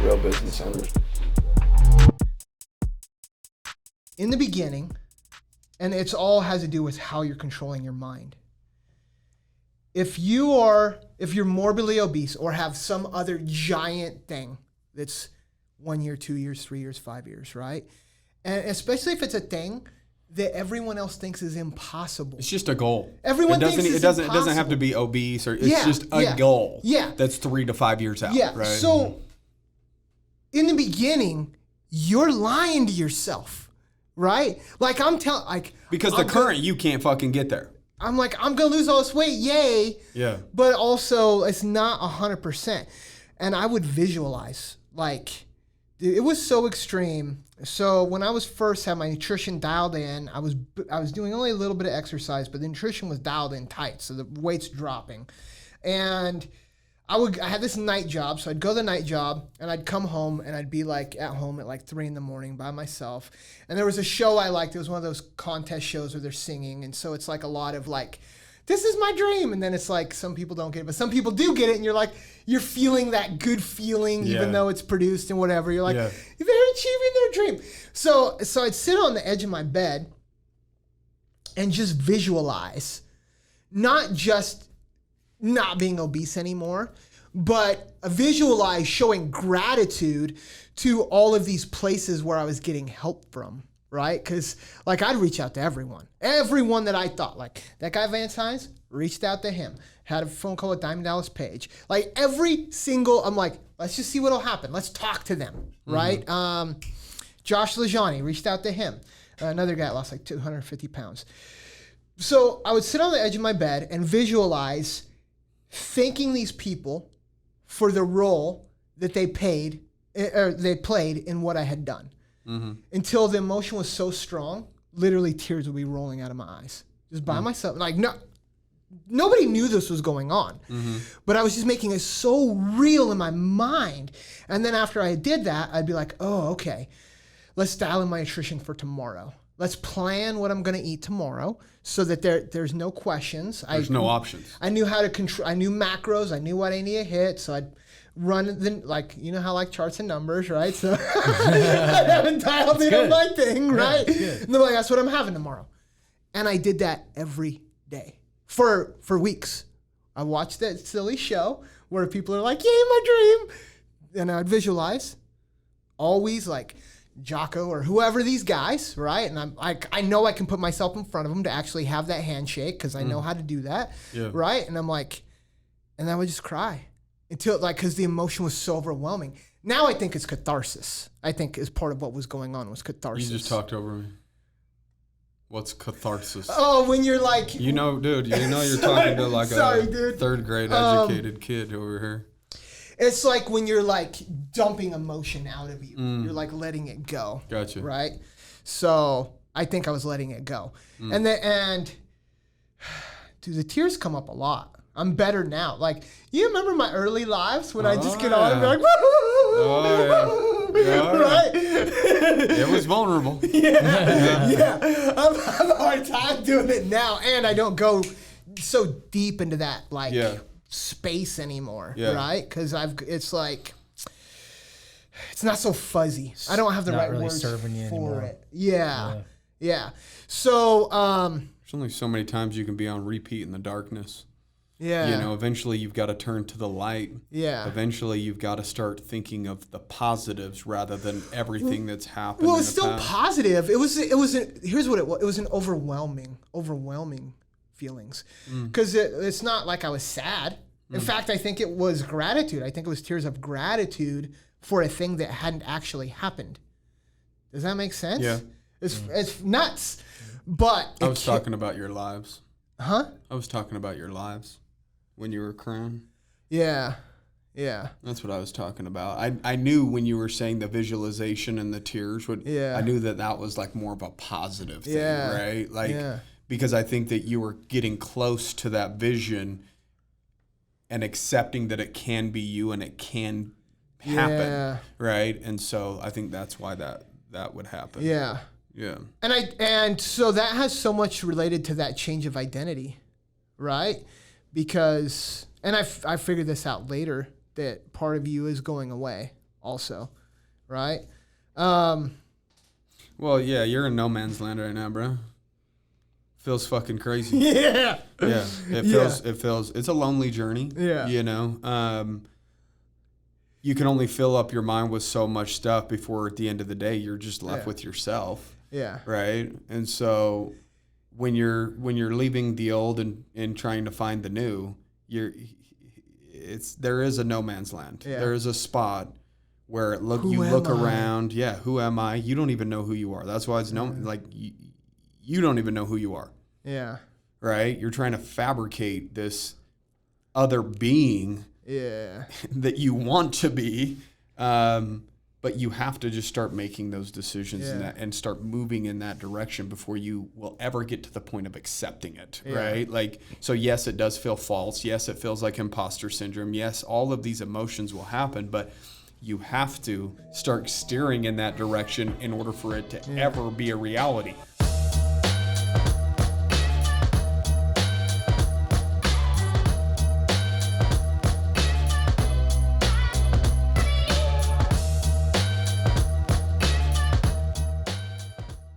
real business owners. In the beginning, and it's all has to do with how you're controlling your mind. If you're morbidly obese or have some other giant thing that's 1 year, 2 years, 3 years, 5 years, right? And especially if it's a thing that everyone else thinks is impossible. It's just a goal. Everyone thinks it's impossible. It doesn't have to be obese or it's just a goal. Yeah. That's 3 to 5 years out. Yeah. Right? So in the beginning, you're lying to yourself, right? Like because the current you can't fucking get there. I'm like, I'm gonna lose all this weight, yay. Yeah. But also it's not 100%. And I would visualize, like, it was so extreme. So when I was first had my nutrition dialed in, I was doing only a little bit of exercise, but the nutrition was dialed in tight, so the weight's dropping. And I had this night job, so I'd go to the night job and I'd come home and I'd be like at home at like 3 a.m. by myself. And there was a show I liked. It was one of those contest shows where they're singing, and so it's like a lot of like, this is my dream. And then it's like, some people don't get it, but some people do get it. And you're like, you're feeling that good feeling, even though it's produced and whatever. You're like, they're achieving their dream. So I'd sit on the edge of my bed and just visualize, not just not being obese anymore, but visualize showing gratitude to all of these places where I was getting help from. Right? Because, like, I'd reach out to everyone that I thought, like, that guy Vance Hines, reached out to him, had a phone call with Diamond Dallas Page. Like, every single, I'm like, let's just see what'll happen. Let's talk to them, right? Josh Lajani, reached out to him. Another guy that lost like 250 pounds. So I would sit on the edge of my bed and visualize thanking these people for the role that they played in what I had done. Until the emotion was so strong, literally tears would be rolling out of my eyes. Just by myself. Like, nobody knew this was going on. But I was just making it so real in my mind. And then after I did that, I'd be like, oh, okay. Let's dial in my nutrition for tomorrow. Let's plan what I'm going to eat tomorrow so that there's no questions. There's no options. I knew how to control. I knew macros. I knew what I need to hit. So I'd run like, you know how like charts and numbers, right? So I haven't dialed in on my thing, right? And they're like, that's what I'm having tomorrow. And I did that every day for weeks. I watched that silly show where people are like, yay, my dream. And I'd visualize always like Jocko or whoever these guys, right? And I'm like, I know I can put myself in front of them to actually have that handshake because I know how to do that, right? And I'm like, and I would just cry. Until, like, because the emotion was so overwhelming. Now I think it's catharsis. I think is part of what was going on was catharsis. You just talked over me. What's catharsis? Oh, when you're like... dude, you're talking to like a third grade educated kid over here. It's like when you're like dumping emotion out of you. You're like letting it go. Gotcha. Right? So I think I was letting it go. And dude, the tears come up a lot. I'm better now. Like, you remember my early lives when I just get on and be like, right? It was vulnerable. Yeah. I'm having a hard time doing it now, and I don't go so deep into that space anymore, right? Because it's like it's not so fuzzy. I don't have the right really words serving you for anymore. it. Yeah. So there's only so many times you can be on repeat in the darkness. Yeah. You know, eventually you've got to turn to the light. Yeah. Eventually you've got to start thinking of the positives rather than everything that's happened. Well, it's still positive. Here's what it was. It was an overwhelming feelings. Because it's not like I was sad. In fact, I think it was gratitude. I think it was tears of gratitude for a thing that hadn't actually happened. Does that make sense? Yeah. It's nuts. But I was talking about your lives. Huh? I was talking about your lives. When you were crying? Yeah. That's what I was talking about. I knew when you were saying the visualization and the tears, I knew that was like more of a positive thing, right? Like, because I think that you were getting close to that vision and accepting that it can be you and it can happen, right? And so I think that's why that would happen. Yeah. And so that has so much related to that change of identity, right? Because, and I figured this out later, that part of you is going away also, right? Well, yeah, you're in no man's land right now, bro. Feels fucking crazy. Yeah. Yeah. It feels it's a lonely journey. Yeah. You know. You can only fill up your mind with so much stuff before at the end of the day you're just left with yourself. Yeah. Right? And so when you're leaving the old and trying to find the new, there is a no man's land. Yeah. There is a spot where you look around. Yeah, who am I? You don't even know who you are. That's why it's you don't even know who you are. Yeah. Right? You're trying to fabricate this other being that you want to be. But you have to just start making those decisions and start moving in that direction before you will ever get to the point of accepting it, right? Like, so yes, it does feel false. Yes, it feels like imposter syndrome. Yes, all of these emotions will happen, but you have to start steering in that direction in order for it to ever be a reality.